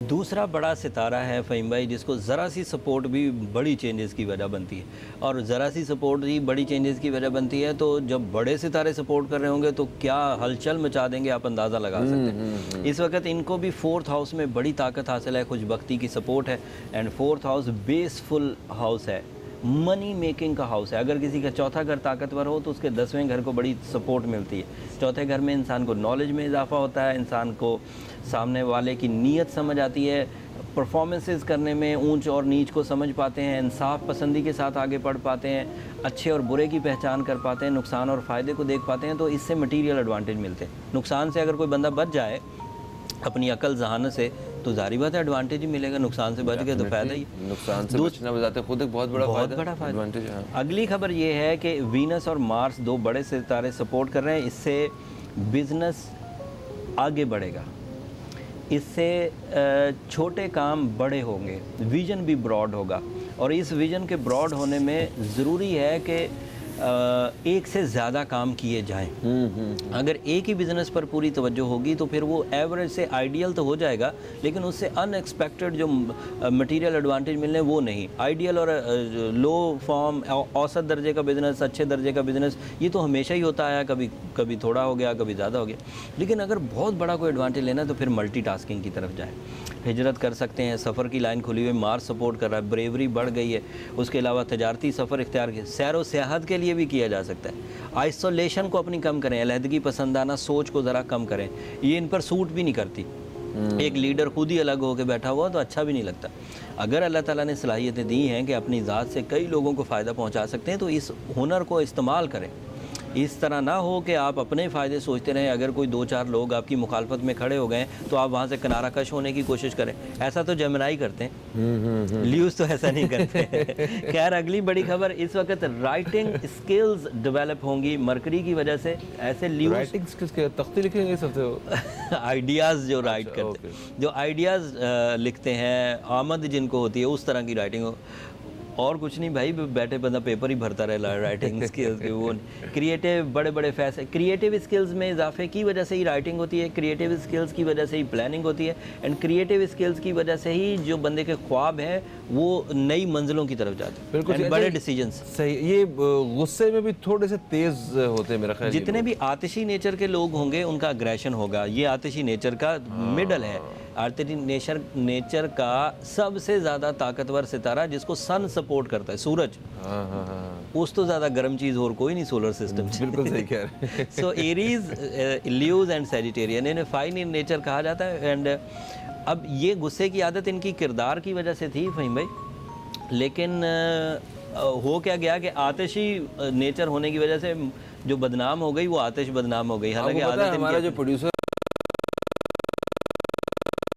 दूसरा बड़ा सितारा है फ़हीम भाई, जिसको ज़रा सी सपोर्ट भी बड़ी चेंजेस की वजह बनती है, और ज़रा सी सपोर्ट ही बड़ी चेंजेस की वजह बनती है। तो जब बड़े सितारे सपोर्ट कर रहे होंगे तो क्या हलचल मचा देंगे, आप अंदाज़ा लगा सकते हैं। इस वक्त इनको भी 4th हाउस में बड़ी ताकत हासिल है, खुशबख्ती की सपोर्ट है, एंड 4th हाउस बेसफुल हाउस है, मनी मेकिंग का हाउस है। अगर किसी का चौथा घर ताकतवर हो तो उसके 10वें घर को बड़ी सपोर्ट मिलती है। चौथे घर में इंसान को नॉलेज में इजाफा होता है, इंसान को सामने वाले की नीयत समझ आती है, परफॉर्मेंसेस करने में ऊंच और नीच को समझ पाते हैं, इंसाफ पसंदी के साथ आगे बढ़ पाते हैं, अच्छे और बुरे की पहचान कर पाते हैं, नुकसान और फ़ायदे को देख पाते हैं। तो इससे मटीरियल एडवांटेज मिलते हैं। नुकसान से अगर कोई बंदा बच जाए अपनी अकल जहानत से तो जारी बात है एडवांटेज ही मिलेगा, नुकसान से बच गए तो फ़ायदा ही। नुकसान से बचना बजाते खुद एक बहुत बड़ा फ़ायदा एडवांटेज है। अगली खबर ये है कि वीनस और मार्स दो बड़े सितारे सपोर्ट कर रहे हैं, इससे बिज़नेस आगे बढ़ेगा, इससे छोटे काम बड़े होंगे, विज़न भी ब्रॉड होगा। और इस विज़न के ब्रॉड होने में ज़रूरी है कि एक से ज़्यादा काम किए जाएं। अगर एक ही बिज़नेस पर पूरी तवज्जो होगी तो फिर वो एवरेज से आइडियल तो हो जाएगा, लेकिन उससे अनएक्सपेक्टेड जो मटेरियल एडवांटेज मिलने वो नहीं। आइडियल और लो फॉर्म औसत दर्जे का बिज़नेस, अच्छे दर्जे का बिज़नेस, ये तो हमेशा ही होता आया, कभी कभी थोड़ा हो गया, कभी ज़्यादा हो गया। लेकिन अगर बहुत बड़ा कोई एडवांटेज लेना तो फिर मल्टीटास्किंग की तरफ जाए, हिजरत कर सकते हैं, सफ़र की लाइन खुली हुई, मार्स सपोर्ट कर रहा है, ब्रेवरी बढ़ गई है। उसके अलावा तजारती सफ़र इख्तियार किया, सैर व सियाहत के लिए भी किया जा सकता है। आइसोलेशन को अपनी कम करें, अलहदगी पसंदाना सोच को ज़रा कम करें, ये इन पर सूट भी नहीं करती। एक लीडर खुद ही अलग होकर बैठा हुआ तो अच्छा भी नहीं लगता। अगर अल्लाह ताला ने सलाहियतें दी हैं कि अपनी ज़ात से कई लोगों को फ़ायदा पहुँचा सकते हैं तो इस हुनर को इस्तेमाल करें। इस तरह ना हो कि आप अपने फ़ायदे सोचते रहें। अगर कोई 2-4 लोग आपकी मुखालफत में खड़े हो गए तो आप वहाँ से किनारा कश होने की कोशिश करें। ऐसा तो जेमिनी करते हैं, ल्यूज़ तो ऐसा नहीं करते। खैर, अगली बड़ी खबर, इस वक्त राइटिंग स्किल्स डेवलप होंगी मरकरी की वजह से। ऐसे ल्यूज़ राइटिंग स्किल्स के तख्ती लिखेंगे सब तो आइडियाज़ जो राइट करते हैं, जो आइडियाज़ लिखते हैं, आमद जिनको होती है उस तरह की राइटिंग हो, और कुछ नहीं भाई, बैठे बंदा पेपर ही भरता रहे राइटिंग स्किल्स के। वो क्रिएटिव बड़े बड़े फैसले, क्रिएटिव स्किल्स में इजाफे की वजह से ही राइटिंग होती है, क्रिएटिव स्किल्स की वजह से ही प्लानिंग होती है, एंड क्रिएटिव स्किल्स की वजह से ही जो बंदे के ख्वाब हैं वो नई मंजिलों की तरफ जाते हैं। बिल्कुल बड़े डिसीजंस। सही। ये गुस्से में भी थोड़े से तेज़ होते हैं मेरा ख्याल। जितने भी आतिशी नेचर के लोग होंगे उनका अग्रेशन होगा। ये आतिशी नेचर का मिडल है। आतिशी नेचर का सबसे ज़्यादा ताकतवर सितारा जिसको सन सपोर्ट करता है, सूरज, उस तो ज़्यादा गर्म चीज़ और कोई नहीं सोलर सिस्टम। बिल्कुल सही कह रहे हैं। सो एरीज, ल्यूज एंड सैजिटेरियन, इन्हें फाइन इन नेचर कहा जाता है। एंड अब ये गुस्से की आदत इनकी किरदार की वजह से थी फ़हीम भाई, लेकिन हो क्या गया कि आतिशी नेचर होने की वजह से जो बदनाम हो गई वो आतिश बदनाम हो गई। हालांकि हमारा जो प्रोड्यूसर